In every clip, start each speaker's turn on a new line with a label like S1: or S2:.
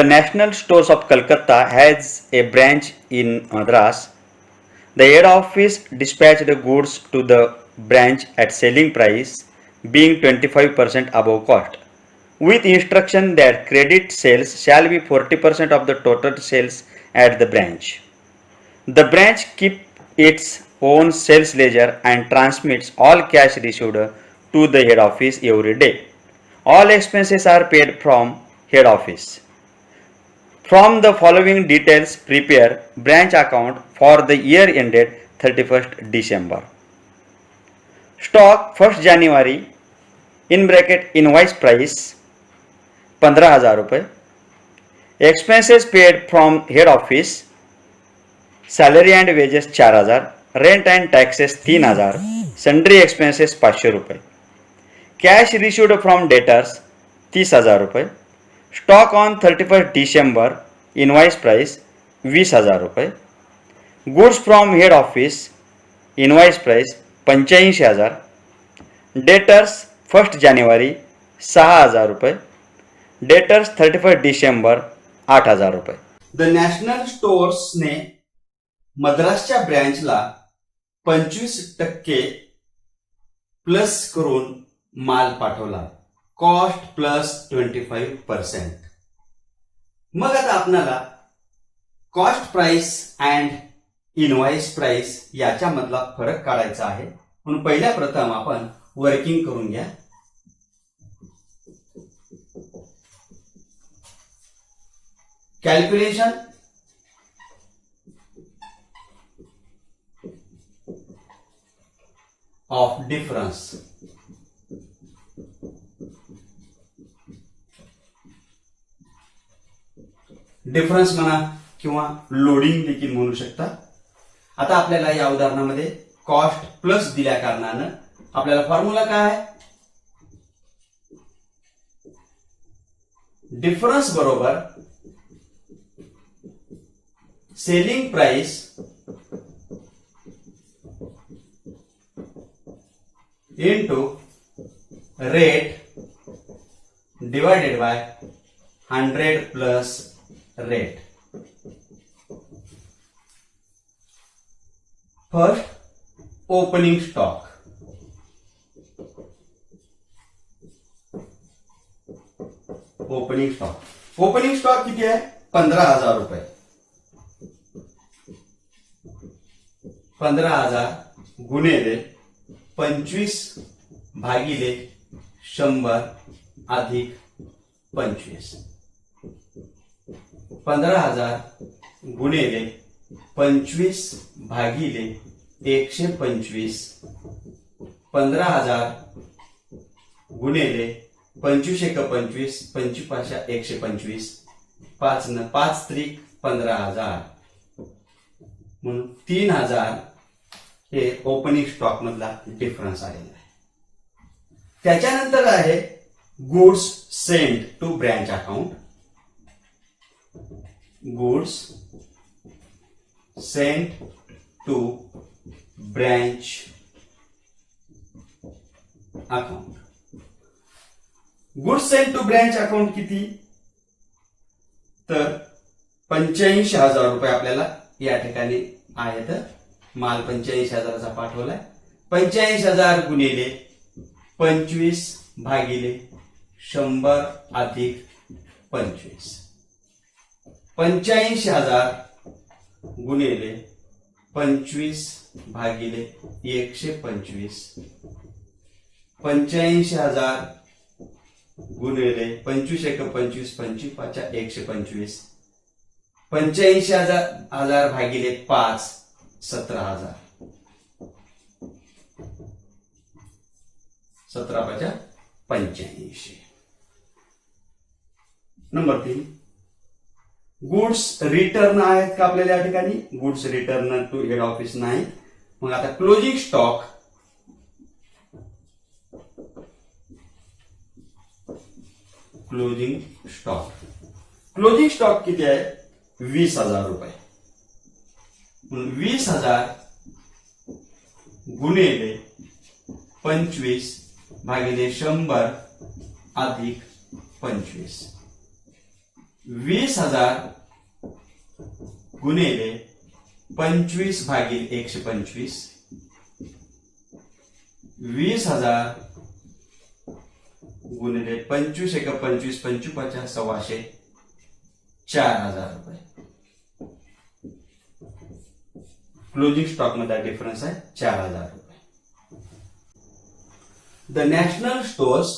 S1: The National Stores of Calcutta has a branch in Madras. The head office dispatched the goods to the branch at selling price being 25% above cost, with instruction that credit sales shall be 40% of the total sales at the branch. The branch keeps its own sales ledger and transmits all cash received to the head office every day. All expenses are paid from head office. From the following details, prepare branch account for the year ended 31st December. Stock 1st January in bracket invoice price 15,000 रुपये. Expenses paid from head office, salary and wages 4,000, rent and taxes 3,000, sundry expenses 500 रुपये. Cash received from debtors 30,000 रुपये. Stock on 31st डिसेंबर invoice price 20,000 रुपये. Goods from head office invoice price 85,000. Debtors 1st जानेवारी 6,000 रुपये. Debtors 31st डिसेंबर 8,000 रुपये.
S2: The national स्टोअर्सने मद्रासच्या ब्रँचला 25% प्लस करून माल पाठवला. Cost plus 25%. मग आता आपल्याला cost price and invoice price याच्यामधला फरक काढायचा आहे. म्हणून पहिल्या प्रथम आपण वर्किंग करून घ्या. Calculation of difference. डिफरन्स म्हणा किंवा लोडिंग देखील म्हणू शकता. आता आपल्याला या उदाहरणामध्ये कॉस्ट प्लस दिल्या कारणानं आपल्याला फॉर्म्युला काय आहे? डिफरन्स बरोबर selling price into rate divided by 100 plus rate. First opening stock. Opening stock किती आहे? 15,000 रुपये. 15,000 गुणिले 25 भागिले 100 अधिक 25. 15,000 गुणिले 25 भागिले 125. 15,000 गुणिले 25 एक 25, 25 125, 5 न 5 त्रिक 15,000 म्हणून 3,000 हे ओपनिंग स्टॉक मधला डिफरन्स आलेला आहे. त्याच्यानंतर आहे goods send to branch account. goods sent to branch account. goods sent to branch account किती? तर 85,000 रुपये आपल्याला या ठिकाणी आहेत. माल 85,000चा पाठवलाय. 85,000 गुणिले 25 भागिले 100 अधिक 25. 85,000 गुणिले 25 भागिले 125. 85,000 गुणिले 25 एक 25, 25 125. 85,000 भागिले 5 17,000. 17 85. नंबर 3 गुड्स रिटर्न आहेत का आपल्याला या ठिकाणी? Goods return to head office नाही. मग आता क्लोजिंग स्टॉक. क्लोजिंग स्टॉक किती आहे? 20,000 रुपये. 20,000 गुणिले 25 भागिले 100 अधिक 25. 20,000 गुणिले 25/125, 20,000 गुणिले 25 × 25, 25 सव्वाशे, 4,000 रुपये. क्लोजिंग स्टॉक मध्ये डिफरन्स आहे 4,000 रुपये. द नॅशनल स्टोअर्स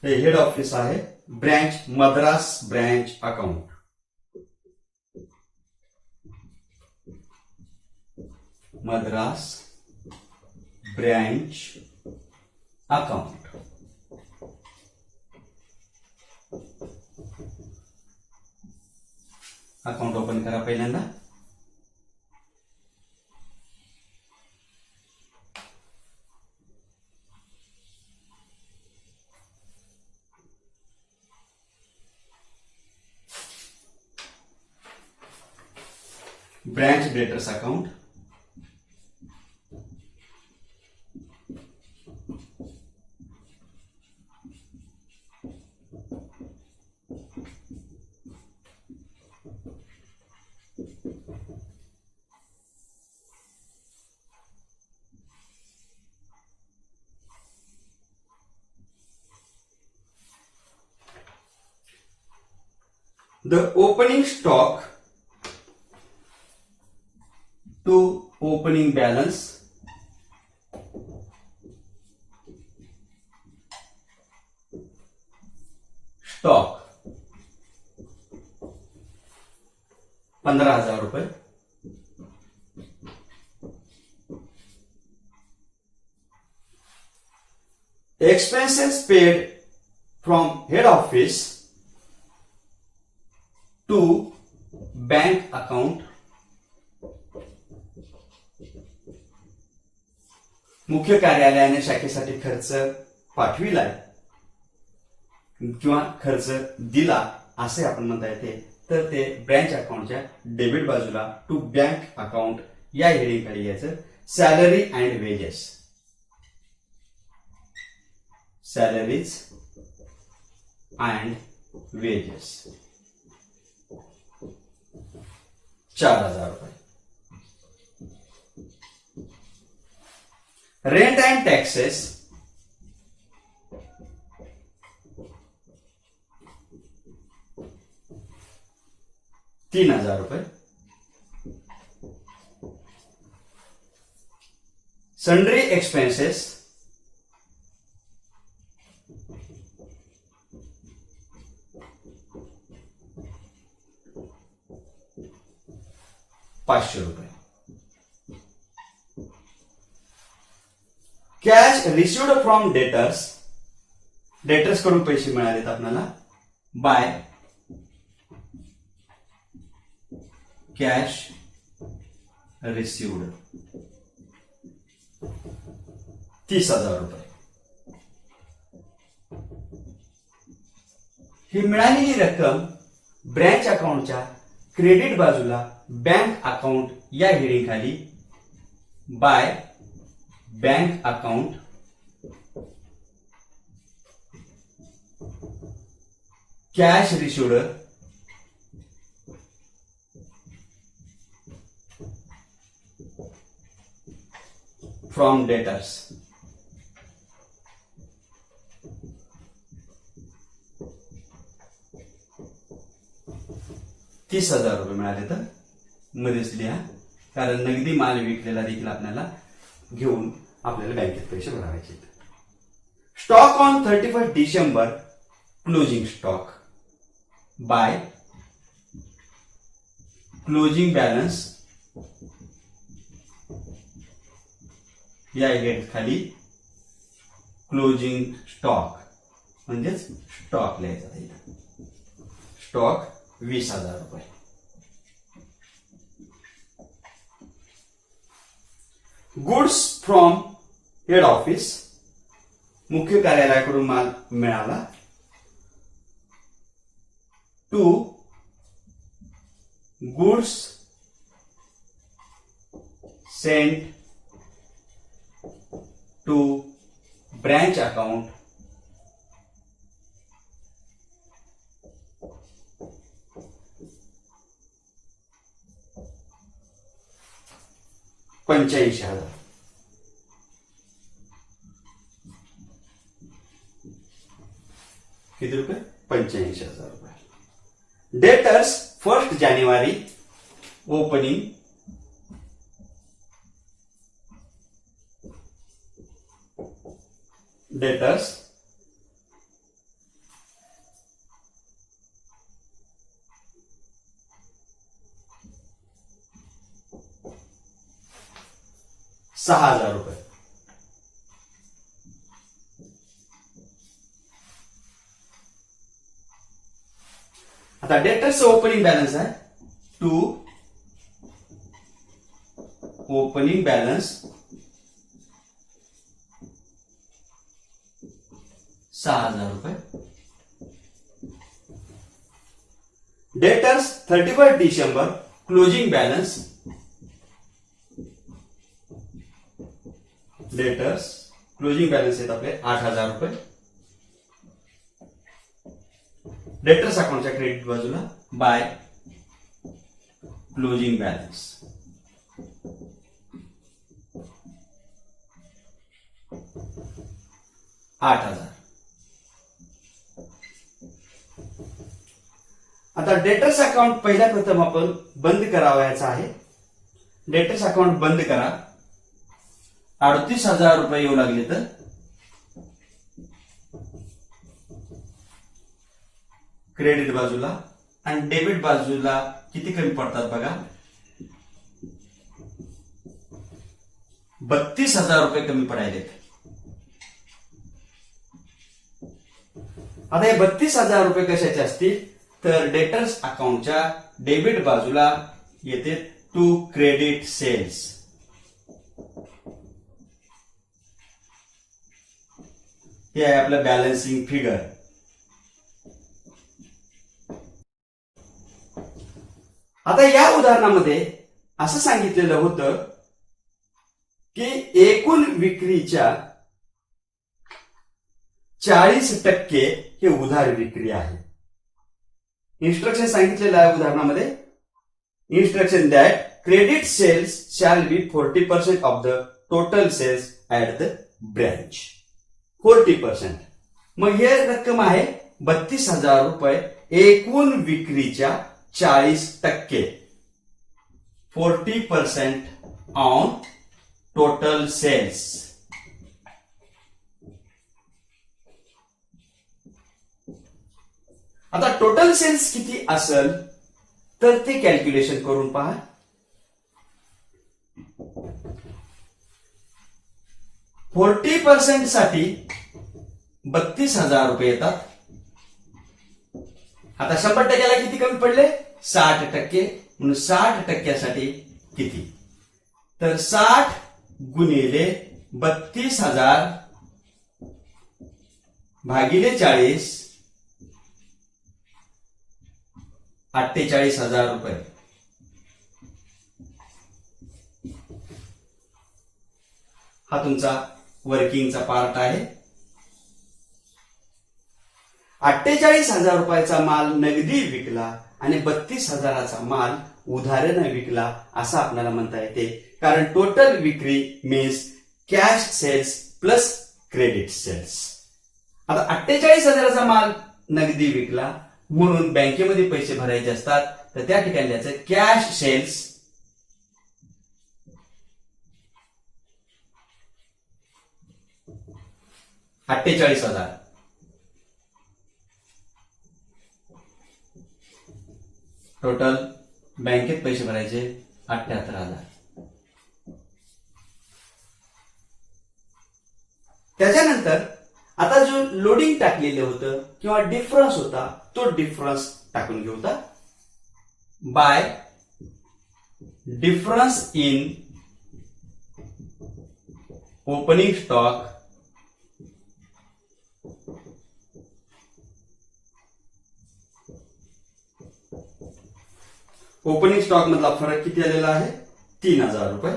S2: हे हेड ऑफिस आहे, branch Madras branch account. Madras branch account. Account open करा पहिल्यांदा. branch debtors account, the opening stock to opening balance, stock 15,000 रुपये. Expenses paid from head office to bank account, मुख्य कार्यालयाने शाखेसाठी खर्च पाठविलाय किंवा खर्च दिला असे आपण म्हणता येते, तर ते ब्रँच अकाउंटच्या डेबिट बाजूला टू बँक अकाउंट या हेडिंग खाली यायचं. Salary and wedges, salaries and wedges 4,000 रुपये. रेंट अँड टॅक्सेस 3,000 रुपये. सन्ड्री एक्सपेन्सेस 500 रुपये. Cash received from debtors, debtors कडून पैसे मिळालेत आपल्याला बाय कॅश रिसिव्ड 30,000 रुपये. ही मिळालेली रक्कम ब्रँच अकाउंटच्या क्रेडिट बाजूला बँक अकाउंट या हेडिंग खाली bye bank account cash received from debtors 30,000 रुपये मिळाले. तर मध्येच लिहा, कारण नगदी माल विकलेला देखील आपल्याला घेऊन आपल्याला बँकेत पैसे भरायचे. Stock on 31 December closing stock bye closing balance या हेड खाली क्लोजिंग स्टॉक म्हणजेच स्टॉक लिहायचा. स्टॉक 20,000 रुपये. गुड्स फ्रॉम हेड ऑफिस, मुख्य कार्यालयाकडून माल मिळाला to goods sent to branch account $85,000. किती रुपये? $85,000. डेटर्स 1 जानेवारी ओपनिंग डेटर्स $6,000. आता डेटर्स ओपनिंग बॅलन्स आहे to opening balance $6,000. Debtors 31 December closing balance debtors closing balance आहेत आपले $8,000. डेटर्स अकाउंटच्या क्रेडिट बाजूला बाय क्लोजिंग बॅलन्स $8,000. आता डेटर्स अकाउंट पहिल्या प्रथम आपण बंद करावयाचा आहे. डेटर्स अकाउंट बंद करा. $38,000 येऊ लागले तर क्रेडिट बाजूला आणि डेबिट बाजूला किती कमी पडतात बघा. $32,000 कमी पडायलेत. आता हे $32,000 कशाचे असतील तर डेटर्स अकाउंटच्या डेबिट बाजूला येते टू क्रेडिट सेल्स. हे आहे आपलं बॅलन्सिंग फिगर. आता या उदाहरणामध्ये असं सांगितलेलं होतं की एकूण विक्रीच्या 40% हे उधार विक्री आहे. इन्स्ट्रक्शन सांगितलेलं आहे उदाहरणामध्ये. Instruction that credit sales shall be 40% of the total sales at the branch. 40%. मग हे रक्कम आहे $32,000 एकूण विक्रीच्या 40%. 40% ऑन टोटल सेल्स. आता टोटल सेल्स किती असेल तर ते कॅल्क्युलेशन करून पहा. %40 साठी $32,000 येतात. आता 100% किती कमी पडले? 60%. म्हणून 60% किती तर 60 गुणिले 32,000 भागिले 40 $48,000. हा तुमचा वर्किंगचा पार्ट आहे. $48,000 माल नगदी विकला आणि 32,000 माल उधारीने विकला असं आपल्याला म्हणता येते. कारण टोटल विक्री means cash sales plus credit sales. आता 48,000 माल नगदी विकला म्हणून बँकेमध्ये पैसे भरायचे असतात तर त्या ठिकाणी द्यायचं कॅश सेल्स $48,000. टोटल बँकेत पैसे भरायचे 78,000. त्याच्यानंतर आता जो लोडिंग टाकलेलं होतं किंवा डिफरन्स होता तो डिफरन्स टाकून घेऊ. By difference in opening stock opening stock मधला फरक किती आलेला आहे? $3,000.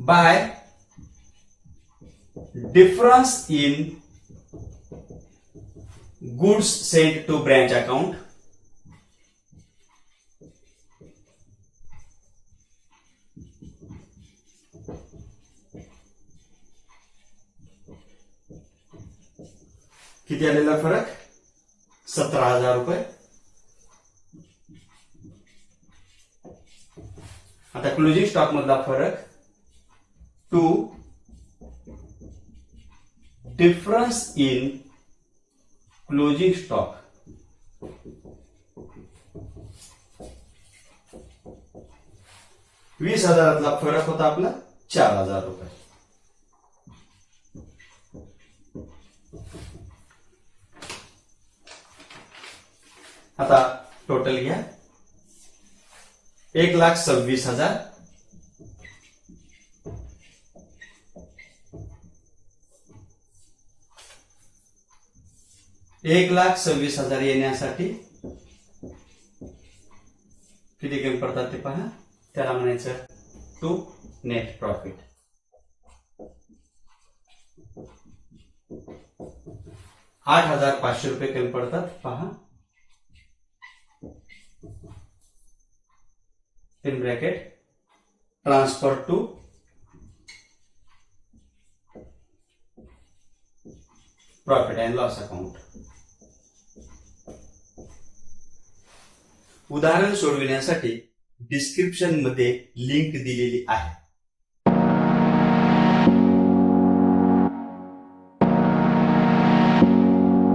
S2: By difference in goods sent to branch account किती आलेला फरक 17,000 रुपये. आता क्लोजिंग स्टॉक मधला फरक to difference in closing stock. $20,000 फरक होता आपला 4,000 रुपये. आता टोटल घ्या 1,26,000 1,26,000 येण्यासाठी किती कमी पडतात ते पहा. त्याला म्हणायचं टू नेट प्रॉफिट. ₹8,500 कमी पडतात पहा. in bracket transfer to profit and loss account. उदाहरण सोडविण्यासाठी डिस्क्रिप्शन मध्ये लिंक दिलेली आहे.